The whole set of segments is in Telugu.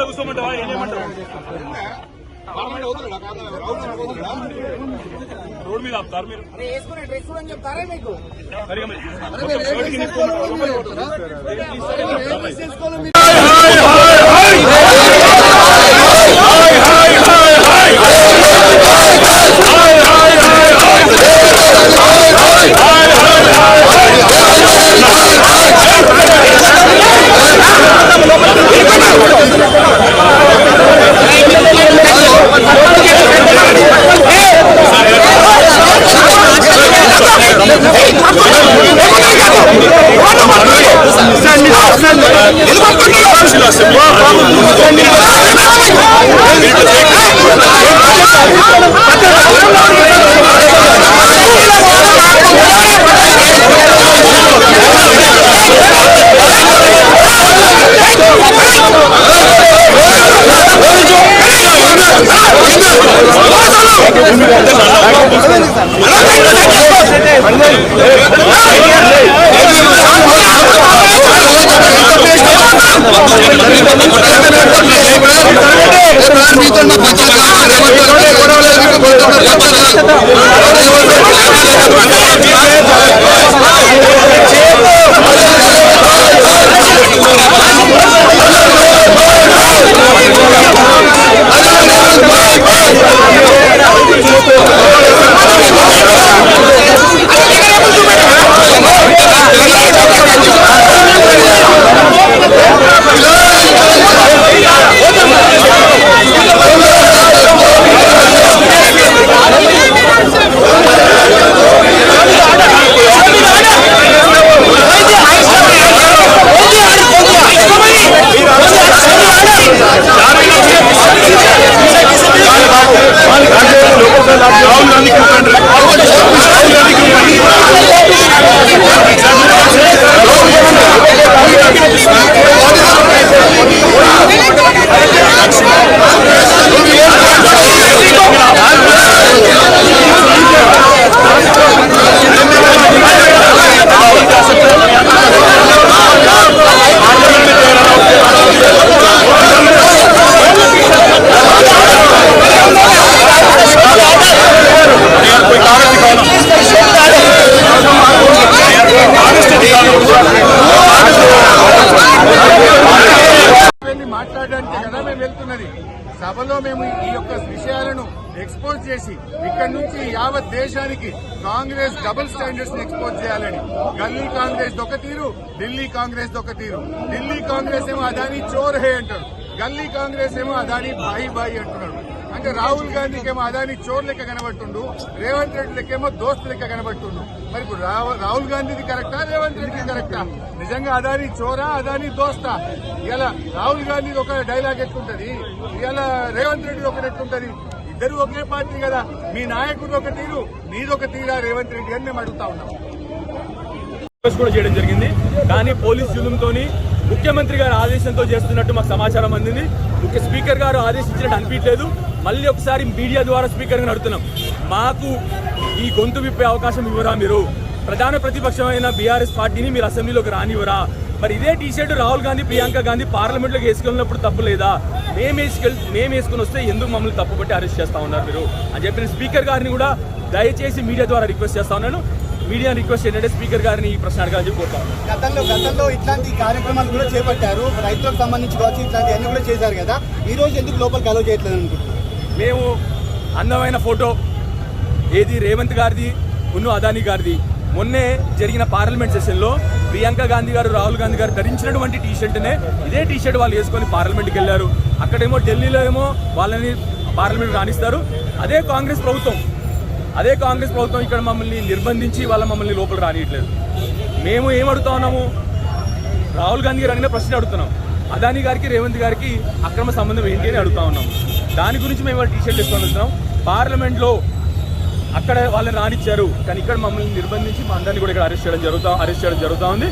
కూర్చోమంటావా ఏం చేయమంటావు రోడ్ మీద ఆపుతారు మీరు చెప్తారా మీకు సభలో మేము ఈ యొక్క విషయాలను ఎక్స్పోజ్ చేసి ఇక్కడి నుంచి యావత్ దేశానికి కాంగ్రెస్ డబుల్ స్టాండర్డ్స్ ని ఎక్స్పోజ్ చేయాలని. గల్లీ కాంగ్రెస్ ఒక తీరు, ఢిల్లీ కాంగ్రెస్ ఒక తీరు. ఢిల్లీ కాంగ్రెస్ ఏమో అదానీ చోర్ హే అంటారు, గల్లీ కాంగ్రెస్ ఏమో అదానీ బాయి బాయి అంటున్నాడు. అంటే రాహుల్ గాంధీకి ఏమో అదానీ చోర్ లెక్క కనబడుతుండు, రేవంత్ రెడ్డి లెక్కేమో దోస్తు లెక్క కనబడుతుండు. మరి ఇప్పుడు రాహుల్ గాంధీది కరెక్టా, రేవంత్ రెడ్డి కరెక్టా? నిజంగా అదానీ చోరా, అదానీ దోస్తా? ఇలా రాహుల్ గాంధీ ఒక డైలాగ్ ఎట్లుంటది, ఇలా రేవంత్ రెడ్డి ఒకటి ఎట్లుంటది? ఇద్దరు ఒకే పార్టీ కదా. మీ నాయకుడు ఒక తీరు, నీదొక తీరా రేవంత్ రెడ్డి అని మేము అడుగుతా ఉన్నాం. కూడా చేయడం జరిగింది, కానీ పోలీస్ జులుంతో ముఖ్యమంత్రి గారి ఆదేశంతో చేస్తున్నట్టు మాకు సమాచారం అందింది. స్పీకర్ గారు ఆదేశించినట్టు అనిపించలేదు. మళ్ళీ ఒకసారి మీడియా ద్వారా స్పీకర్ గారిని అడుగుతున్నాం, మాకు ఈ గొంతు విప్పే అవకాశం ఇవ్వరా? మీరు ప్రధాన ప్రతిపక్షమైన బీఆర్ఎస్ పార్టీని మీరు అసెంబ్లీలోకి రానివ్వరా? మరి ఇదే టీషర్ట్ రాహుల్ గాంధీ, ప్రియాంక గాంధీ పార్లమెంట్లోకి వేసుకెళ్ళినప్పుడు తప్పు లేదా? మేము వేసుకుని వస్తే ఎందుకు మమ్మల్ని తప్పుపట్టి అరెస్ట్ చేస్తా ఉన్నారు మీరు అని చెప్పిన స్పీకర్ గారిని కూడా దయచేసి మీడియా ద్వారా రిక్వెస్ట్ చేస్తా ఉన్నాను. మీడియా రిక్వెస్ట్ ఏంటంటే స్పీకర్ గారిని ఈ ప్రశ్న అడగాలని కోరుతాం. గతంలో ఇట్లాంటి కార్యక్రమాలు కూడా చేపట్టారు, రైతులకు సంబంధించి కావచ్చు, ఇట్లాంటి అన్ని కూడా చేశారు కదా. ఈ రోజు ఎందుకు లోపలికి అలో చేయట్లేదు అనుకుంటున్నాం? మేము అందమైన ఫోటో ఏది రేవంత్ గారిది, అదానీ గారిది. మొన్నే జరిగిన పార్లమెంట్ సెషన్లో ప్రియాంక గాంధీ గారు, రాహుల్ గాంధీ గారు ధరించినటువంటి టీషర్ట్నే ఇదే టీషర్ట్ వాళ్ళు వేసుకొని పార్లమెంట్కి వెళ్ళారు. అక్కడేమో ఢిల్లీలో ఏమో వాళ్ళని పార్లమెంట్ రాణిస్తారు. అదే కాంగ్రెస్ ప్రభుత్వం ఇక్కడ మమ్మల్ని నిర్బంధించి మమ్మల్ని లోపల రానియట్లేదు. మేము ఏమడుగుతా ఉన్నాము, రాహుల్ గాంధీ గారు అడిగిన ప్రశ్న అడుగుతున్నాం. అదానీ గారికి రేవంత్ గారికి అక్రమ సంబంధం ఏంటి అని అడుగుతా ఉన్నాం. దాని గురించి మేము టీ షర్ట్ వేసుకొని వస్తున్నాం. పార్లమెంట్లో అక్కడ వాళ్ళని రానిచ్చారు, కానీ ఇక్కడ మమ్మల్ని నిర్బంధించి మా అందరినీ కూడా ఇక్కడ అరెస్ట్ చేయడం జరుగుతూ ఉంది.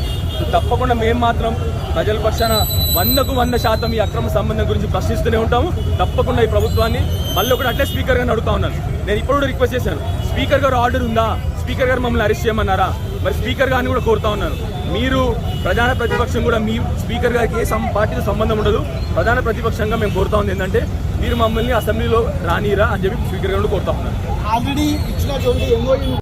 తప్పకుండా మేము మాత్రం ప్రజల పక్షాన 100% ఈ అక్రమ సంబంధం గురించి ప్రశ్నిస్తూనే ఉంటాము. తప్పకుండా ఈ ప్రభుత్వాన్ని మళ్ళీ ఒకటి అట్లే స్పీకర్ గారిని అడుగుతా ఉన్నాను. నేను ఇప్పుడు కూడా రిక్వెస్ట్ చేశాను, స్పీకర్ గారు ఆర్డర్ ఉందా, స్పీకర్ గారు మమ్మల్ని అరెస్ట్ చేయమన్నారా? మరి స్పీకర్ గారిని కూడా కోరుతా ఉన్నాను, మీరు ప్రధాన ప్రతిపక్షం కూడా మీ స్పీకర్ గారికి ఏ పార్టీతో సంబంధం ఉండదు. ప్రధాన ప్రతిపక్షంగా మేము కోరుతా ఉంది ఏంటంటే మీరు మమ్మల్ని అసెంబ్లీలో రానిరా అని చెప్పి స్పీకర్ గారు కోరుతా ఉన్నాను. ఆల్రెడీ ఇచ్చినటువంటి